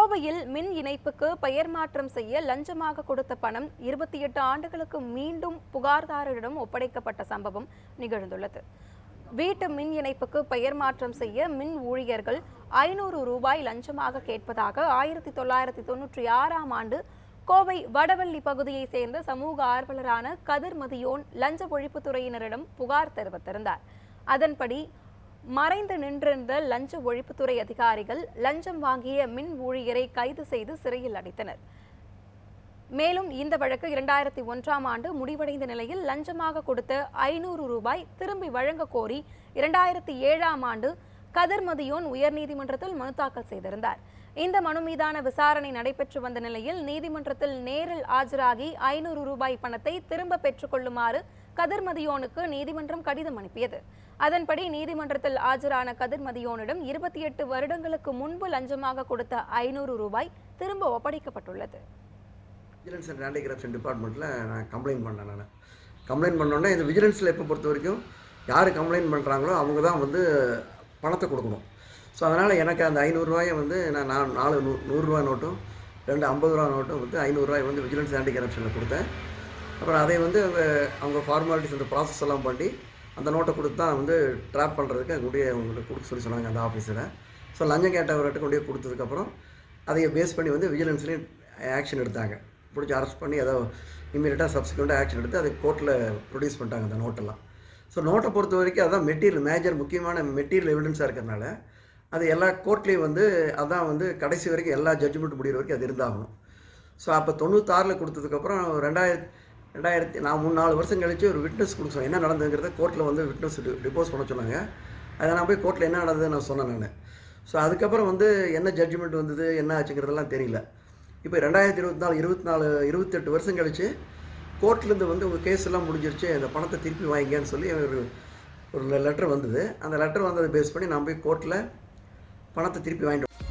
கோவையில் மின் இணைப்புக்கு பெயர் மாற்றம் செய்ய லஞ்சமாக கொடுத்த பணம் 28 ஆண்டுகளுக்கு மீண்டும் புகார்தாரரிடம் ஒப்படைக்கப்பட்ட சம்பவம் நிகழ்ந்துள்ளது. வீட்டு மின் இணைப்புக்கு பெயர் மாற்றம் செய்ய மின் ஊழியர்கள் 500 ரூபாய் லஞ்சமாக கேட்பதாக 1996ஆம் ஆண்டு கோவை வடவள்ளி பகுதியைச் சேர்ந்த சமூக ஆர்வலரான கதிர் மதியோன் லஞ்ச ஒழிப்புத்துறையினரிடம் புகார் தெரிவித்திருந்தார். அதன்படி மறைந்து நின்றிருந்த லஞ்ச ஒழிப்புத்துறை அதிகாரிகள் லஞ்சம் வாங்கிய மின் ஊழியரை கைது செய்து சிறையில் அடைத்தனர். மேலும் இந்த வழக்கு 2001ஆம் ஆண்டு முடிவடைந்த நிலையில் லஞ்சமாக கொடுத்த 500 ரூபாய் திரும்பி வழங்க கோரி 2007ஆம் ஆண்டு கதிர் மதியோன் உயர்நீதிமன்றத்தில் மனு தாக்கல் செய்திருந்தார். இந்த மனு மீதான விசாரணை நடைபெற்று வந்த நிலையில் நீதிமன்றத்தில் நேரில் ஆஜராகி 500 ரூபாய் பணத்தை திரும்ப பெற்றுக் கொள்ளுமாறு கதிர் மதியோனுக்கு நீதிமன்றம் கடிதம் அனுப்பியது. அதன்படி நீதிமன்றத்தில் ஆஜரான கதிர் மதியோனிடம் 28 வருடங்களுக்கு முன்பு லஞ்சமாக கொடுத்த 500 ரூபாய் திரும்ப ஒப்படைக்கப்பட்டுள்ளது. விஜிலன்ஸ் அண்ட் ஆன்டி கரப்ஷன் டிபார்ட்மெண்ட்டில் நான் கம்ப்ளைண்ட் பண்ணேன். நான் கம்ப்ளைண்ட் பண்ணோன்னே இந்த விஜிலன்ஸில் எப்போ பொறுத்த வரைக்கும் யார் கம்ப்ளைண்ட் பண்ணுறாங்களோ அவங்க தான் வந்து பணத்தை கொடுக்கணும். ஸோ அதனால் எனக்கு அந்த 500 ரூபாயை வந்து நான் 4 100 ரூபா நோட்டும் 2 50 ரூபா நோட்டும் வந்து 500 ரூபாய் வந்து விஜிலன்ஸ் ஆன்டி கரப்ஷனில் கொடுத்தேன். அப்புறம் அதை வந்து அவங்க ஃபார்மாலிட்டிஸ் அந்த ப்ராசஸ் எல்லாம் பண்ணி அந்த நோட்டை கொடுத்து தான் வந்து ட்ராப் பண்ணுறதுக்கு அங்கே அவங்களுக்கு கொடுக்க சொல்லி சொன்னாங்க அந்த ஆஃபீஸில். ஸோ லஞ்சம் கேட்டவர்கிட்ட கொண்டு போய் கொடுத்ததுக்கப்புறம் அதையை பேஸ் பண்ணி வந்து விஜிலன்ஸ்லேயும் ஆக்ஷன் எடுத்தாங்க. பிடிச்சி அரெஸ்ட் பண்ணி அதை இம்மீடியட்டாக சப்சிக்வெண்ட்டாக ஆக்ஷன் எடுத்து அதை கோர்ட்டில் ப்ரொடியூஸ் பண்ணிட்டாங்க அந்த நோட்டெல்லாம். ஸோ நோட்டை பொறுத்த வரைக்கும் அதுதான் மெட்டீரியல் மேஜர் முக்கியமான மெட்டீரியல் எவிடன்ஸாக இருக்கிறதுனால அது எல்லா கோர்ட்லேயும் வந்து அதான் வந்து கடைசி வரைக்கும் எல்லா ஜட்ஜ்மெண்ட் முடிகிற வரைக்கும் அது இருந்தாகணும். ஸோ அப்போ 96 கொடுத்ததுக்கப்புறம் 2000 நான் 3-4 வருஷம் கழித்து ஒரு விட்னஸ் கொடுக்க சொன்னேன். என்ன நடந்ததுங்கிறத கோர்ட்டில் வந்து விட்னஸ் டிப்போஸ் பண்ண சொன்னாங்க. அதை நான் போய் கோர்ட்டில் என்ன நடந்ததுன்னு நான் சொன்னேன் நான். ஸோ அதுக்கப்புறம் வந்து என்ன ஜட்ஜ்மெண்ட் வந்தது என்ன ஆச்சுங்கிறதெல்லாம் தெரியல. இப்போ 2024 28 வருஷம் கழித்து கோர்ட்லேருந்து வந்து உங்கள் கேஸ் எல்லாம் முடிஞ்சிருச்சு, அந்த பணத்தை திருப்பி வாங்கிங்கன்னு சொல்லி ஒரு லெட்டர் வந்தது. அந்த லெட்டர் வந்ததை பேஸ் பண்ணி நான் போய் கோர்ட்டில் பணத்தை திருப்பி வாங்கிட்டு